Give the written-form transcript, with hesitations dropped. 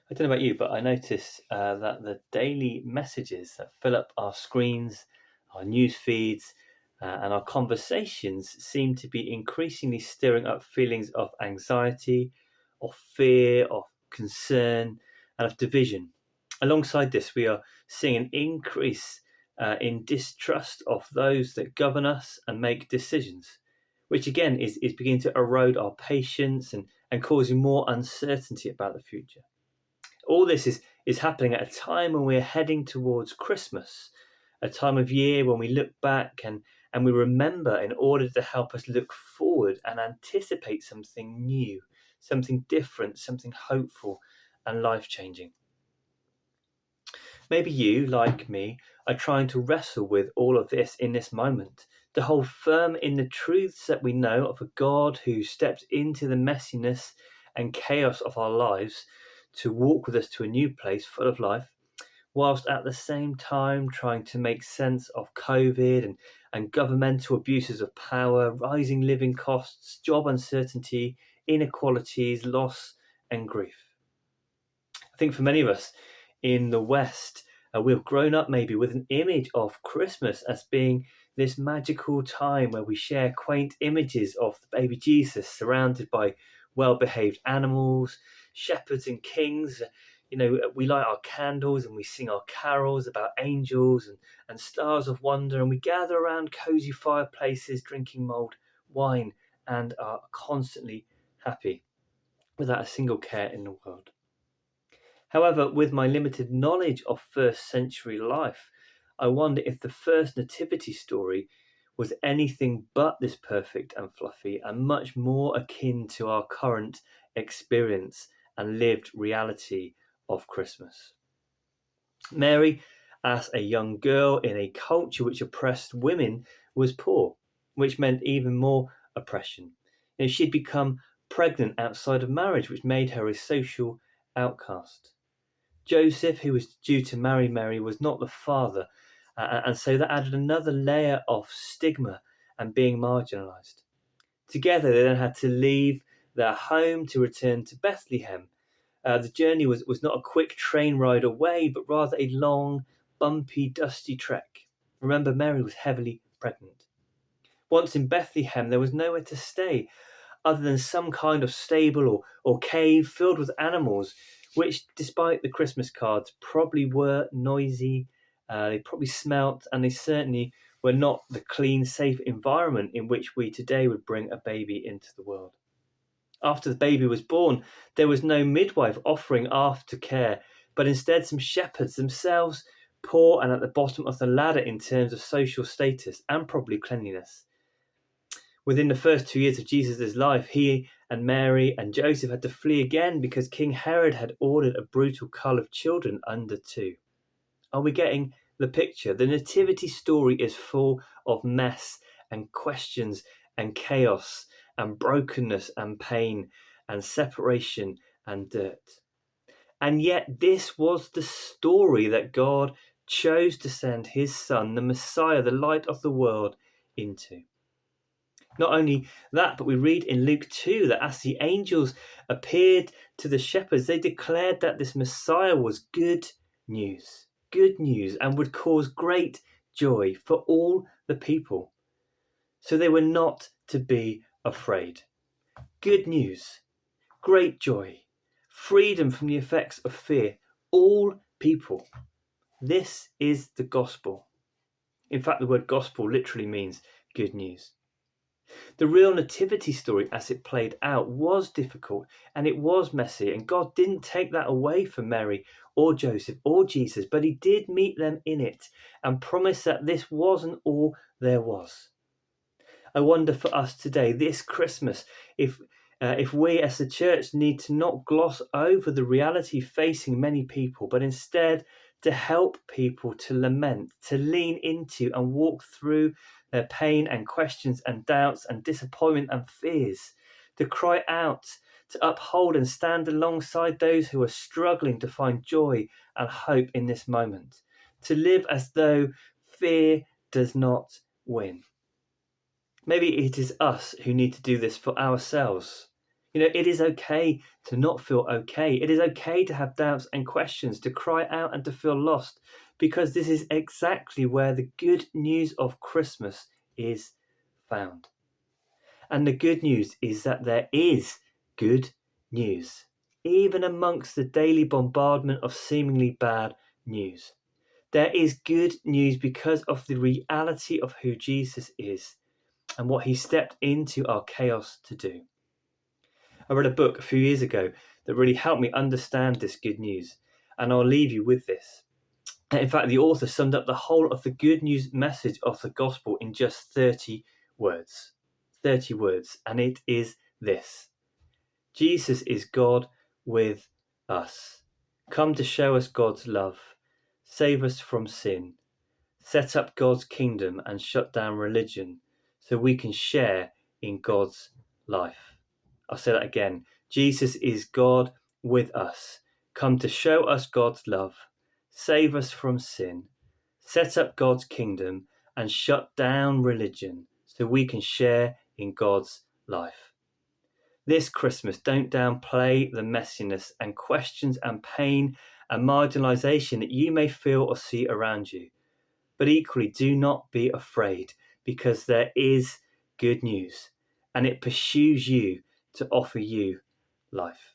I don't know about you, but I notice that the daily messages that fill up our screens, our news feeds, and our conversations seem to be increasingly stirring up feelings of anxiety, of fear, of concern, and of division. Alongside this, we are seeing an increase in distrust of those that govern us and make decisions, which again is beginning to erode our patience and causing more uncertainty about the future. All this is happening at a time when we're heading towards Christmas, a time of year when we look back and we remember in order to help us look forward and anticipate something new, something different, something hopeful and life changing. Maybe you, like me, are trying to wrestle with all of this in this moment, to hold firm in the truths that we know of a God who steps into the messiness and chaos of our lives to walk with us to a new place full of life, whilst at the same time trying to make sense of COVID and governmental abuses of power, rising living costs, job uncertainty, inequalities, loss, and grief. I think for many of us in the West, we've grown up maybe with an image of Christmas as being this magical time where we share quaint images of the baby Jesus surrounded by well behaved animals, shepherds, and kings. You know, we light our candles and we sing our carols about angels and stars of wonder, and we gather around cozy fireplaces drinking mulled wine and are constantly happy without a single care in the world. However, with my limited knowledge of first century life, I wonder if the first nativity story was anything but this perfect and fluffy and much more akin to our current experience and lived reality of Christmas. Mary, as a young girl in a culture which oppressed women, was poor, which meant even more oppression. She'd become pregnant outside of marriage, which made her a social outcast. Joseph, who was due to marry Mary, was not the father, and so that added another layer of stigma and being marginalised. Together, they then had to leave their home to return to Bethlehem. The journey was not a quick train ride away, but rather a long, bumpy, dusty trek. Remember, Mary was heavily pregnant. Once in Bethlehem, there was nowhere to stay other than some kind of stable or cave filled with animals, which, despite the Christmas cards, probably were noisy, they probably smelt, and they certainly were not the clean, safe environment in which we today would bring a baby into the world. After the baby was born, there was no midwife offering aftercare, but instead some shepherds themselves, poor and at the bottom of the ladder in terms of social status and probably cleanliness. Within the first 2 years of Jesus' life, he and Mary and Joseph had to flee again because King Herod had ordered a brutal cull of children under 2. Are we getting the picture? The nativity story is full of mess and questions and chaos and brokenness and pain and separation and dirt. And yet, this was the story that God chose to send his son, the Messiah, the light of the world, into. Not only that, but we read in Luke 2 that as the angels appeared to the shepherds, they declared that this Messiah was good news, and would cause great joy for all the people. So they were not to be afraid. Good news, great joy, freedom from the effects of fear, all people. This is the gospel. In fact, the word gospel literally means good news. The real nativity story as it played out was difficult and it was messy, and God didn't take that away from Mary or Joseph or Jesus, but he did meet them in it and promise that this wasn't all there was. I wonder for us today, this Christmas, if we as the church need to not gloss over the reality facing many people, but instead to help people to lament, to lean into and walk through their pain and questions and doubts and disappointment and fears, to cry out, to uphold and stand alongside those who are struggling to find joy and hope in this moment, to live as though fear does not win. Maybe it is us who need to do this for ourselves. It is okay to not feel okay. It is okay to have doubts and questions, to cry out and to feel lost, because this is exactly where the good news of Christmas is found. And the good news is that there is good news, even amongst the daily bombardment of seemingly bad news. There is good news because of the reality of who Jesus is and what he stepped into our chaos to do. I read a book a few years ago that really helped me understand this good news, and I'll leave you with this. In fact, the author summed up the whole of the good news message of the gospel in just 30 words. 30 words, and it is this: Jesus is God with us, come to show us God's love, save us from sin, set up God's kingdom and shut down religion so we can share in God's life. I'll say that again. Jesus is God with us, come to show us God's love, save us from sin, set up God's kingdom and shut down religion so we can share in God's life. This Christmas, don't downplay the messiness and questions and pain and marginalisation that you may feel or see around you. But equally, do not be afraid, because there is good news and it pursues you to offer you life.